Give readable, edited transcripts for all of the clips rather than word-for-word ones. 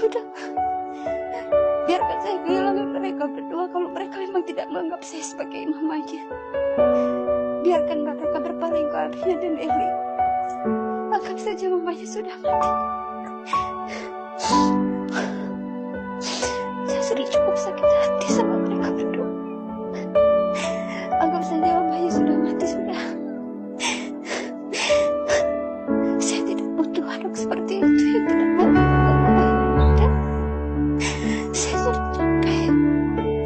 sudah. Biarkan saya kehilangan mereka berdua kalau mereka memang tidak menganggap saya sebagai mamanya. Biarkan mereka berpaling ke Abia dan Eli. Anggap saja mamanya sudah mati. Saya sudah cukup sakit hati sama mereka berdua. Anggap saja mamanya sudah mati sudah. Saya tidak butuh anak seperti itu yang tidak mau ada. Saya sudah capek.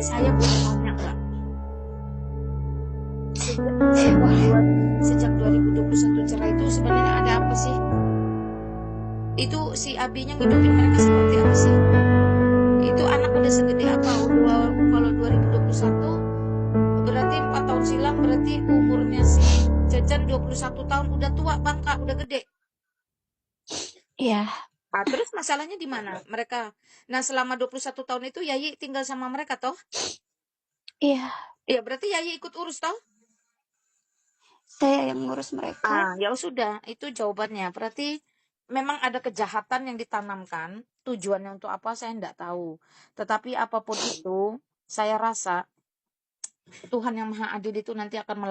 Saya boleh tanya nggak? Saya boleh. Sejak 2021 cerai itu sebenarnya ada apa sih? Itu si Abinya ngidupin mereka seperti apa sih? Itu anak udah segede apa? Kalau 2021 berarti 4 tahun silam, berarti umurnya si Cecen 21 tahun, udah tua bangka, udah gede. Iya. Ah, terus masalahnya di mana? Mereka. Nah, selama 21 tahun itu Yayi tinggal sama mereka toh? Iya. Iya, berarti Yayi ikut urus toh? Saya yang ngurus mereka. Ah, ya sudah, itu jawabannya. Berarti memang ada kejahatan yang ditanamkan. Tujuannya untuk apa saya enggak tahu. Tetapi apapun itu, saya rasa Tuhan yang Maha Adil itu nanti akan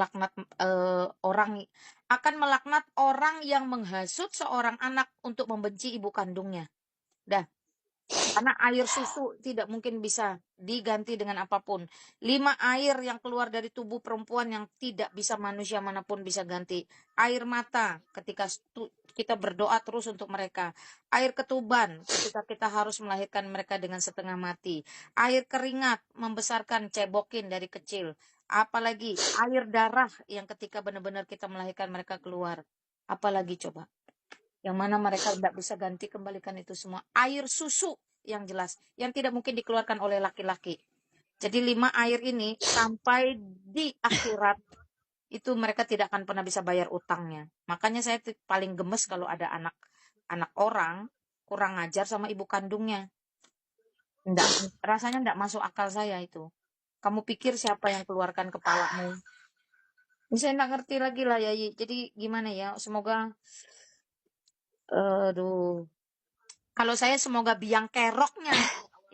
melaknat orang yang menghasut seorang anak untuk membenci ibu kandungnya. Dah. Karena air susu tidak mungkin bisa diganti dengan apapun. 5 air yang keluar dari tubuh perempuan yang tidak bisa manusia manapun bisa ganti. Air mata ketika kita berdoa terus untuk mereka. Air ketuban ketika kita harus melahirkan mereka dengan setengah mati. Air keringat membesarkan cebokin dari kecil. Apalagi air darah yang ketika benar-benar kita melahirkan mereka keluar. Apalagi coba. Yang mana mereka tidak bisa ganti kembalikan itu semua. Air susu yang jelas. Yang tidak mungkin dikeluarkan oleh laki-laki. Jadi 5 air ini sampai di akhirat itu mereka tidak akan pernah bisa bayar utangnya. Makanya saya paling gemes kalau ada anak orang kurang ngajar sama ibu kandungnya. Rasanya enggak masuk akal saya itu. Kamu pikir siapa yang keluarkan kepalamu? Saya enggak ngerti lagi lah ya. Jadi gimana ya? Semoga aduh. Kalau saya semoga biang keroknya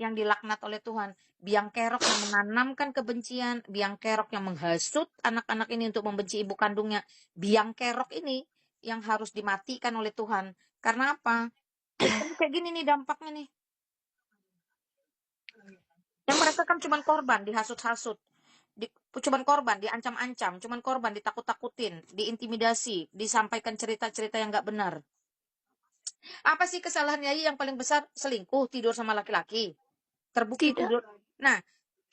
yang dilaknat oleh Tuhan. Biang kerok yang menanamkan kebencian. Biang kerok yang menghasut anak-anak ini untuk membenci ibu kandungnya. Biang kerok ini yang harus dimatikan oleh Tuhan. Karena apa? Kayak gini nih dampaknya nih. Yang mereka kan cuman korban, dihasut-hasut. Cuman korban, diancam-ancam. Cuman korban, ditakut-takutin. Diintimidasi. Disampaikan cerita-cerita yang gak benar. Apa sih kesalahan Yayi yang paling besar? Selingkuh, tidur sama laki-laki. Terbukti Tidak. tidur. Nah,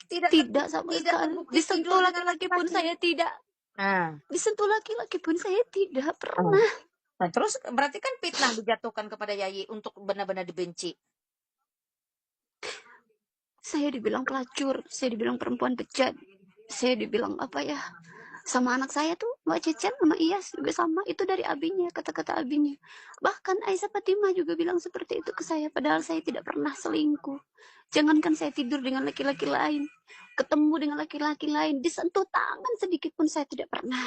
Tidak sama sekali. terbukti tidur Disentuh dengan laki-laki pun saya tidak. Nah, Disentuh laki-laki pun saya tidak pernah. nah, terus berarti kan fitnah dijatuhkan kepada Yayi untuk benar-benar dibenci. Saya dibilang pelacur, saya dibilang perempuan bejat, saya dibilang apa ya? Sama anak saya tuh Mbak Cecen sama Iyas juga sama, itu dari abinya, kata-kata abinya. Bahkan Aisyah Fatimah juga bilang seperti itu ke saya, padahal saya tidak pernah selingkuh. Jangankan saya tidur dengan laki-laki lain, ketemu dengan laki-laki lain, disentuh tangan sedikit pun saya tidak pernah.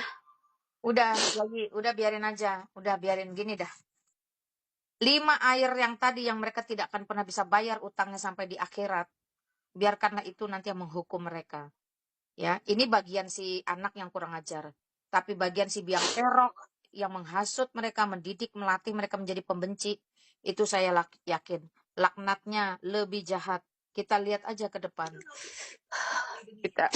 Udah, Yayi, udah biarin aja. Udah biarin gini dah. 5 air yang tadi yang mereka tidak akan pernah bisa bayar utangnya sampai di akhirat. Biarkanlah itu nanti yang menghukum mereka. Ya, ini bagian si anak yang kurang ajar. Tapi bagian si biang kerok yang menghasut mereka, mendidik, melatih mereka menjadi pembenci, itu saya yakin laknatnya lebih jahat. Kita lihat aja ke depan. Kita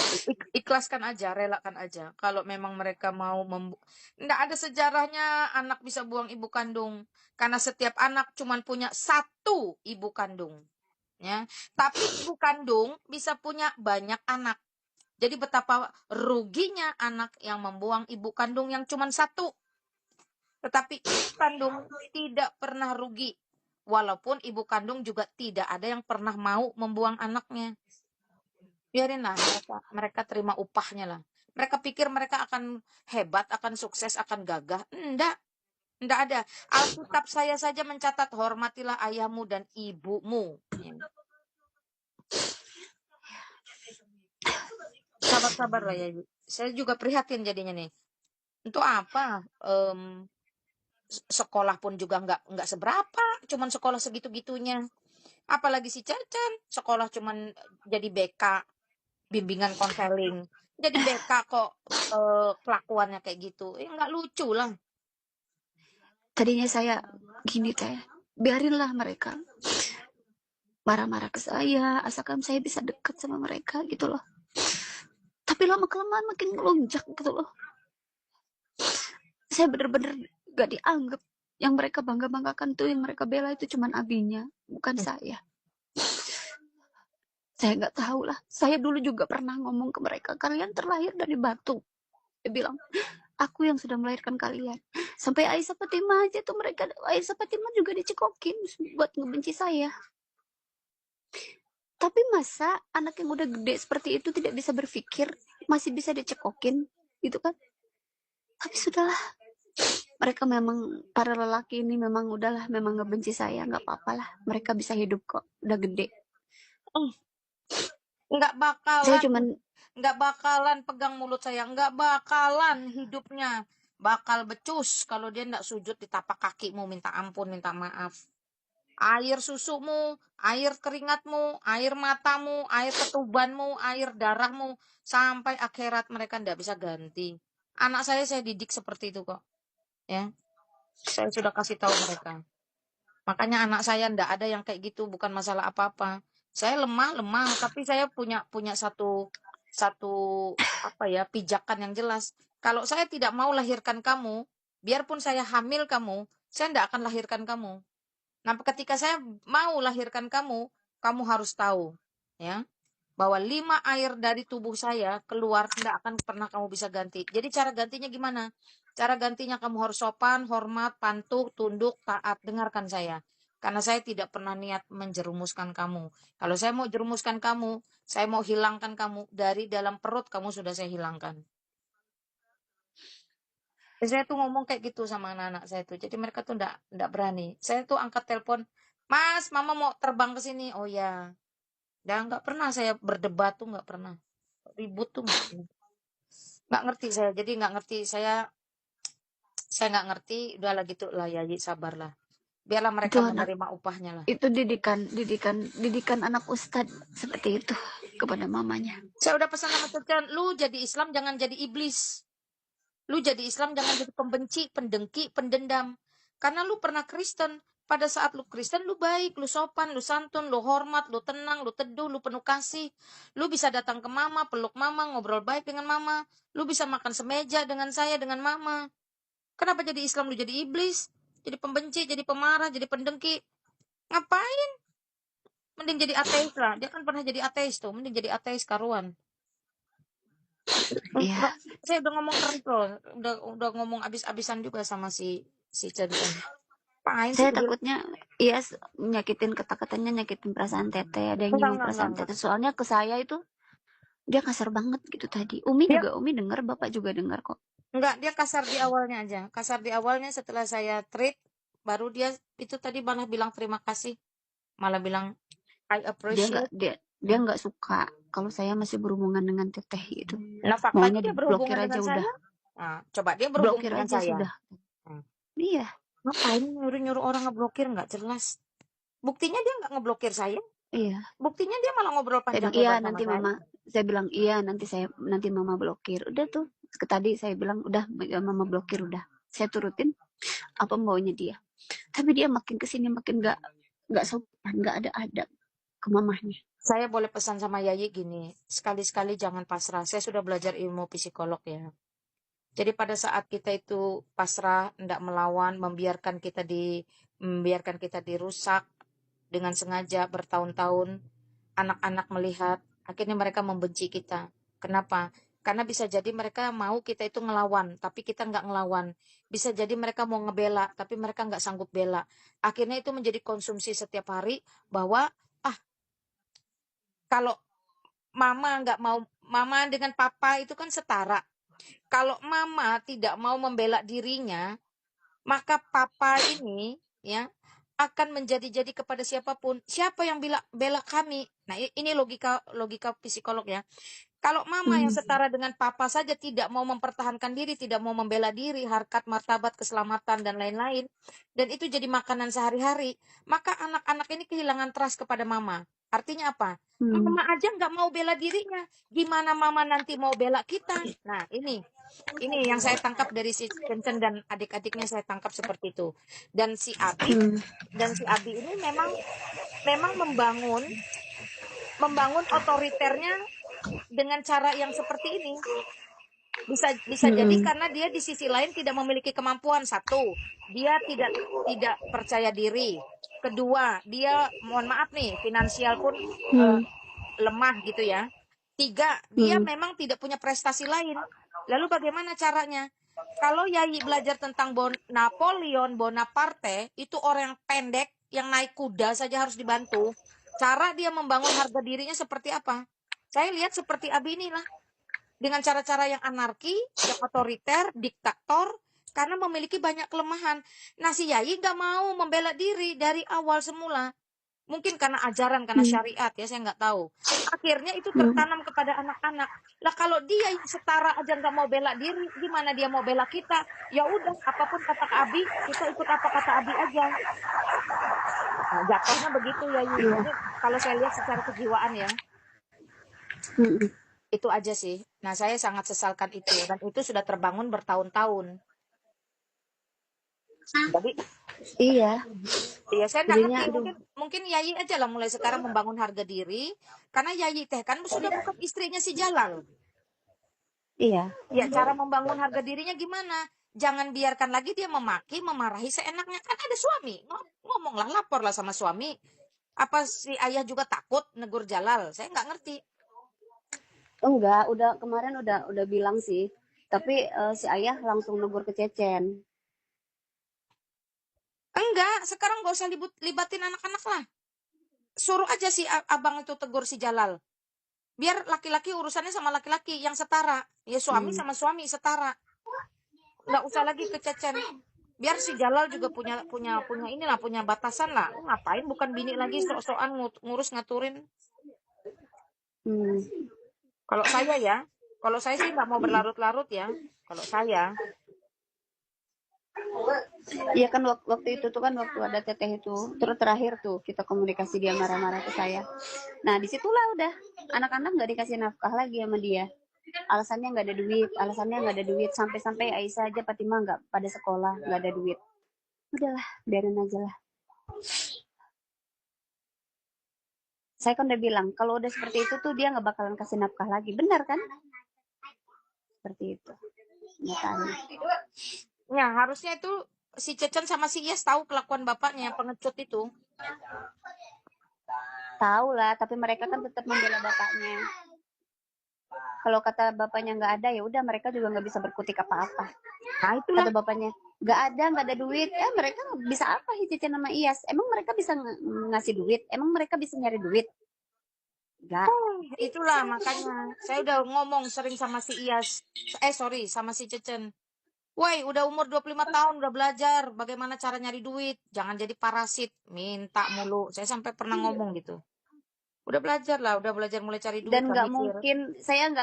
ikhlaskan aja, relakan aja. Kalau memang mereka mau nggak ada sejarahnya anak bisa buang ibu kandung. Karena setiap anak cuma punya satu ibu kandung. Ya. Tapi ibu kandung bisa punya banyak anak. Jadi betapa ruginya anak yang membuang ibu kandung yang cuma satu. Tetapi ibu kandung tidak pernah rugi. Walaupun ibu kandung juga tidak ada yang pernah mau membuang anaknya. Biarinlah mereka terima upahnya lah. Mereka pikir mereka akan hebat, akan sukses, akan gagah. Enggak ada. Alkitab saya saja mencatat hormatilah ayahmu dan ibumu. Sabar-sabar lah ya. Saya juga prihatin jadinya nih. Untuk apa? Sekolah pun juga nggak seberapa, cuman sekolah segitu-gitunya. Apalagi si Cecen, sekolah cuman jadi BK, bimbingan konseling. Jadi BK kok kelakuannya kayak gitu. Nggak lucu lah. Tadinya saya gini teh, biarinlah mereka marah-marah ke saya, asalkan saya bisa dekat sama mereka gitu loh. Tapi lama kelamaan makin ngelunjak gitu loh. Saya bener-bener gak dianggap. Yang mereka bangga-banggakan tuh, yang mereka bela itu cuman abinya, bukan saya. Saya nggak tahu lah. Saya dulu juga pernah ngomong ke mereka, kalian terlahir dari batu. Dia bilang, aku yang sudah melahirkan kalian. Sampai Aisyah Fatimah aja tuh mereka, Aisyah Fatimah juga dicekokin buat ngebenci saya. Tapi masa anak yang udah gede seperti itu tidak bisa berpikir, masih bisa dicekokin, gitu kan? Tapi sudahlah, mereka memang para lelaki ini memang udahlah, memang ngebenci saya, nggak apa-apa lah. Mereka bisa hidup kok, udah gede. Nggak Saya bakalan, cuman nggak bakalan pegang mulut saya, nggak bakalan hidupnya bakal becus kalau dia nggak sujud di tapak kakimu minta ampun, minta maaf. Air susumu, air keringatmu, air matamu, air ketubanmu, air darahmu, sampai akhirat mereka nggak bisa ganti. Anak saya didik seperti itu kok. Ya, saya sudah kasih tahu mereka. Makanya anak saya ndak ada yang kayak gitu, bukan masalah apa-apa. Saya lemah, tapi saya punya punya satu satu apa ya, pijakan yang jelas. Kalau saya tidak mau lahirkan kamu, biarpun saya hamil kamu, saya ndak akan lahirkan kamu. Nah, ketika saya mau lahirkan kamu, kamu harus tahu, ya, bahwa 5 air dari tubuh saya keluar tidak akan pernah kamu bisa ganti. Jadi cara gantinya gimana? Cara gantinya kamu harus sopan, hormat, patuh, tunduk, taat. Dengarkan saya. Karena saya tidak pernah niat menjerumuskan kamu. Kalau saya mau jerumuskan kamu, saya mau hilangkan kamu dari dalam perut kamu sudah saya hilangkan. Saya tuh ngomong kayak gitu sama anak-anak saya tuh. Jadi mereka tuh enggak berani. Saya tuh angkat telepon, "Mas, Mama mau terbang ke sini." Oh ya. Dan nggak pernah saya berdebat tuh nggak pernah. Ribut tuh nggak pernah. Nggak ngerti saya. Jadi nggak ngerti saya nggak ngerti. Udahlah gitu lah ya, sabarlah. Biarlah itu mereka anak menerima upahnya lah. itu didikan anak ustadz seperti itu kepada mamanya. Saya udah pesan sama Cecen, lu jadi Islam jangan jadi iblis. Lu jadi Islam jangan jadi pembenci, pendengki, pendendam. Karena lu pernah Kristen. Pada saat lu Kristen, lu baik, lu sopan, lu santun, lu hormat, lu tenang, lu teduh, lu penuh kasih. Lu bisa datang ke mama, peluk mama, ngobrol baik dengan mama. Lu bisa makan semeja dengan saya, dengan mama. Kenapa jadi Islam lu jadi iblis? Jadi pembenci, jadi pemarah, jadi pendengki. Ngapain? Mending jadi ateis lah. Dia kan pernah jadi ateis tuh. Mending jadi ateis karuan. Iya, Saya udah ngomong keras loh. Udah ngomong abis-abisan juga sama si Cen-Cen. Ngapain sih saya gue bilang, takutnya iya nyakitin kata-katanya, nyakitin perasaan teteh, ada yang nyinggung perasaan enggak. teteh. Soalnya ke saya itu dia kasar banget gitu tadi. Umi Dia juga, Umi dengar, Bapak juga dengar kok. enggak, dia kasar di awalnya aja. Kasar di awalnya setelah saya treat, baru dia itu tadi malah bilang terima kasih. Malah bilang I Dia nggak appreciate. dia dia nggak suka kalau saya masih berhubungan dengan teteh gitu. Nah, faktanya Maunya dia diblokir berhubungan aja dengan udah. saya. Nah, coba dia berhubungan Blokir dengan aja saya. sudah. Nah, Iya, ngapain nyuruh-nyuruh orang ngeblokir nggak jelas. Buktinya dia nggak ngeblokir saya. iya. Buktinya dia malah ngobrol Saya panjang bilang, iya lebar sama nanti saya. mama. Saya bilang iya nanti mama blokir. Udah tuh. Tadi saya bilang udah mama blokir udah. Saya turutin apa maunya dia. Tapi dia makin kesini makin nggak sopan, nggak ada adab ke mamahnya. Saya boleh pesan sama Yayi gini, sekali-sekali jangan pasrah. Saya sudah belajar ilmu psikolog ya. Jadi pada saat kita itu pasrah, tidak melawan, membiarkan kita dirusak dengan sengaja bertahun-tahun, anak-anak melihat, akhirnya mereka membenci kita. Kenapa? Karena bisa jadi mereka mau kita itu ngelawan, tapi kita nggak ngelawan. Bisa jadi mereka mau ngebela, tapi mereka nggak sanggup bela. Akhirnya itu menjadi konsumsi setiap hari bahwa kalau mama dengan papa itu kan setara. Kalau mama tidak mau membela dirinya, maka papa ini ya akan menjadi-jadi kepada siapapun. Siapa yang bela kami? Nah, ini logika logika psikolog ya. Kalau mama yang setara dengan papa saja tidak mau mempertahankan diri, tidak mau membela diri, harkat, martabat, keselamatan, dan lain-lain, dan itu jadi makanan sehari-hari, maka anak-anak ini kehilangan trust kepada mama. Artinya apa? Mama aja nggak mau bela dirinya. Gimana mama nanti mau bela kita? Nah, ini yang saya tangkap dari si Kencen dan adik-adiknya, saya tangkap seperti itu. Dan si Abi, ini memang membangun otoriternya dengan cara yang seperti ini. Bisa jadi karena dia di sisi lain tidak memiliki kemampuan. Satu, dia tidak percaya diri. Kedua, dia mohon maaf nih, finansial pun lemah gitu ya. Tiga, dia memang tidak punya prestasi lain. Lalu bagaimana caranya? Kalau Yayi belajar tentang Napoleon Bonaparte, itu orang yang pendek, yang naik kuda saja harus dibantu. Cara dia membangun harga dirinya seperti apa? Saya lihat seperti Abi inilah. Dengan cara-cara yang anarki, yang otoriter, diktator, karena memiliki banyak kelemahan. Nah, si Yayi nggak mau membela diri dari awal semula. Mungkin karena ajaran, karena syariat ya, saya nggak tahu. Akhirnya itu tertanam kepada anak-anak. Lah kalau dia yang setara aja nggak mau bela diri, gimana dia mau bela kita? Ya udah, apapun kata Kak Abi, kita ikut apa kata Abi aja. Nah, jatuhnya begitu ya, Ini kalau saya lihat secara kejiwaan ya. Itu aja sih. Nah, saya sangat sesalkan itu. Dan itu sudah terbangun bertahun-tahun. Jadi, Iya. ya saya nggak Jadinya, ngerti. Mungkin Yayi aja lah mulai sekarang membangun harga diri. Karena Yayi teh kan sudah bukan istrinya si Jalal. iya. Ya, cara membangun harga dirinya gimana? Jangan biarkan lagi dia memaki, memarahi seenaknya. Kan ada suami. Ngomonglah, laporlah sama suami. Apa si ayah juga takut negur Jalal? Saya nggak ngerti. Enggak, kemarin udah bilang sih. Tapi si ayah langsung negur ke Cecen. Enggak, sekarang nggak usah libatin anak-anak lah. Suruh aja si abang itu tegur si Jalal. Biar laki-laki urusannya sama laki-laki yang setara. Ya suami sama suami setara. Nggak usah lagi ke Cecen. Biar si Jalal juga punya batasan lah. Lu ngapain bukan bini lagi sok-sokan ngurus ngaturin. Kalau saya sih nggak mau berlarut-larut ya. Kalau saya. Iya kan waktu itu tuh kan waktu ada teteh itu terus terakhir tuh kita komunikasi dia marah-marah ke saya. Nah disitulah udah anak-anak nggak dikasih nafkah lagi sama dia. Alasannya nggak ada duit sampai-sampai Aisyah aja Fatimah nggak pada sekolah nggak ada duit. Udahlah biarin aja lah. Saya kan udah bilang kalau udah seperti itu tuh dia nggak bakalan kasih nafkah lagi, benar kan? Seperti itu. Nyatanya. Ya harusnya itu si Cecen sama si Iyas tahu kelakuan bapaknya yang pengecut itu. Tahu lah, tapi mereka kan tetap membela bapaknya. Kalau kata bapaknya nggak ada ya udah mereka juga nggak bisa berkutik apa-apa. Nah itulah. Kata bapaknya nggak ada duit. Mereka bisa apa Cecen sama Iyas? Emang mereka bisa ngasih duit? Emang mereka bisa nyari duit? Enggak. Itulah makanya saya udah ngomong sering sama si Iyas. Sama si Cecen. Woi, udah umur 25 tahun, udah belajar bagaimana cara nyari duit. Jangan jadi parasit, minta mulu. Saya sampai pernah ngomong gitu. Udah belajar mulai cari duit Dan lah nggak mikir. mungkin, saya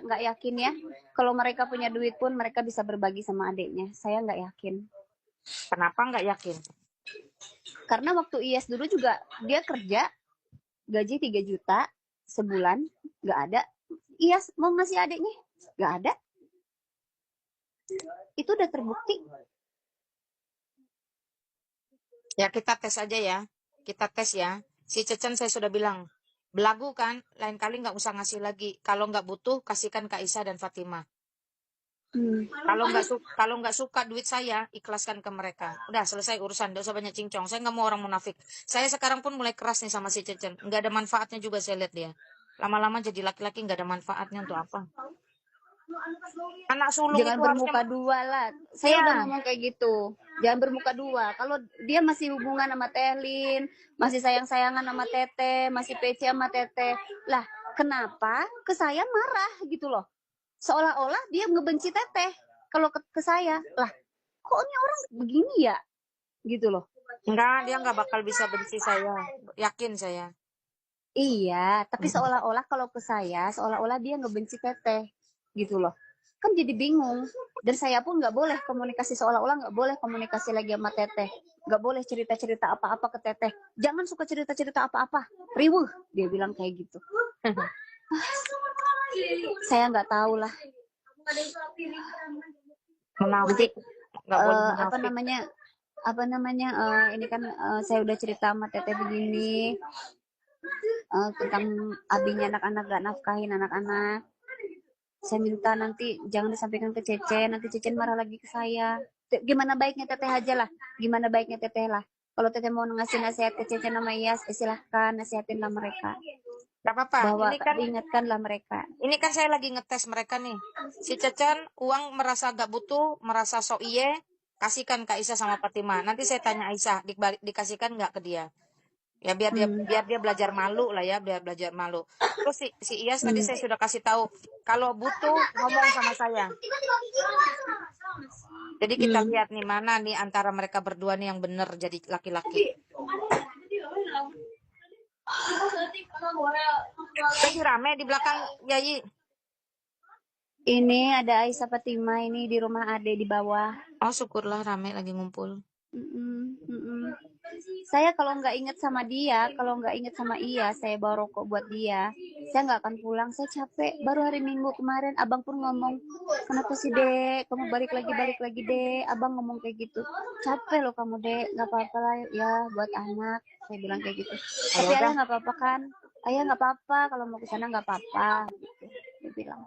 nggak yakin ya kalau mereka punya duit pun mereka bisa berbagi sama adiknya. Saya nggak yakin. Kenapa nggak yakin? Karena waktu Iyas dulu juga dia kerja gaji 3 juta sebulan, nggak ada. Iyas mau ngasih adiknya, nggak ada. Itu udah terbukti. Ya kita tes aja ya. Kita tes ya. Si Cecen saya sudah bilang, belagu kan, lain kali nggak usah ngasih lagi. Kalau nggak butuh, kasihkan Kak Isa dan Fatimah. Kalau nggak suka duit saya, ikhlaskan ke mereka. Udah selesai urusan, nggak usah banyak cincong. Saya nggak mau orang munafik. Saya sekarang pun mulai keras nih sama si Cecen. Nggak ada manfaatnya juga saya lihat dia. Lama-lama jadi laki-laki nggak ada manfaatnya untuk apa? Anak sulung Jangan itu bermuka harusnya. dua lah. Saya udah ngomong kayak gitu. Jangan bermuka dua. Kalau dia masih hubungan sama Telin, masih sayang-sayangan sama Tete, masih PC sama Tete, lah kenapa ke saya marah gitu loh? Seolah-olah dia ngebenci Teteh kalau ke saya. Lah, kok ini orang begini ya? Gitu loh. Enggak, dia nggak bakal bisa benci saya. Yakin saya. Iya, tapi seolah-olah kalau ke saya, seolah-olah dia ngebenci teteh, gitu loh. Kan jadi bingung. Dan saya pun nggak boleh komunikasi, seolah-olah nggak boleh komunikasi lagi sama teteh. Nggak boleh cerita-cerita apa-apa ke teteh. Jangan suka cerita-cerita apa-apa. Riwuh, dia bilang kayak gitu. Saya nggak tahu lah. Nanti Munafik, nggak boleh apa munafik. namanya ini kan saya udah cerita sama teteh begini tentang abinya anak-anak gak nafkahin anak-anak. Saya minta nanti jangan disampaikan ke Cece, nanti Cece marah lagi ke saya. Gimana baiknya teteh aja lah, gimana baiknya teteh lah. Kalau teteh mau ngasih nasihat ke Cece nama Iyas, silahkan nasihatinlah mereka. Gak apa-apa. Bahwa ingatkanlah mereka. Ini kan saya lagi ngetes mereka nih. Si Cecen uang merasa gak butuh, merasa sok iye, kasihkan ke Aisyah sama Fatima. Nanti saya tanya Aisyah, dikasihkan nggak ke dia? Ya biar dia belajar malu lah ya, biar belajar malu. Terus si Iyas tadi saya sudah kasih tahu, kalau butuh ngomong sama saya. Jadi kita lihat nih mana nih antara mereka berdua nih yang benar jadi laki-laki. Lagi rame di belakang Yayi. Ini ada Aisyah Fatima ini di rumah Ade di bawah. Oh syukurlah rame lagi ngumpul. Saya kalau nggak inget sama dia, kalau nggak inget sama Iya, saya bawa rokok buat dia. Saya nggak akan pulang, saya capek. Baru hari Minggu kemarin, abang pun ngomong, kenapa sih Dek, kamu balik lagi Dek. Abang ngomong kayak gitu. Capek loh kamu Dek, nggak apa-apa lah ya buat anak. Saya bilang kayak gitu. Tapi ayah nggak apa-apa kan? Ayah nggak apa-apa, kalau mau ke sana nggak apa-apa. Gitu. Dia bilang.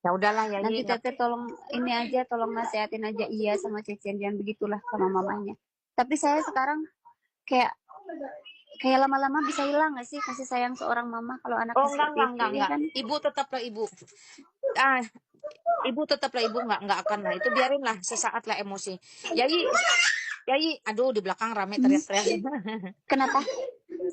Ya udahlah ya. Nanti Teteh tolong ini aja, tolong nasihatin aja Iya sama Cecen, jangan begitulah sama mamanya. Tapi saya sekarang kayak lama-lama bisa hilang gak sih kasih sayang seorang mama kalau anaknya seperti itu ya kan? Ibu tetaplah ibu. Ibu tetaplah ibu, nggak akan lah. Itu biarin lah, sesaat lah emosi. Yayi, aduh di belakang rame teriak-teriak. Kenapa?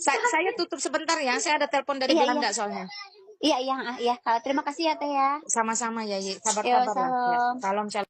Saya tutup sebentar ya, saya ada telepon dari Belanda soalnya. Iya. Terima kasih ya Teh ya. Sama-sama Yayi, sabar-sabar lah. Ya, salam.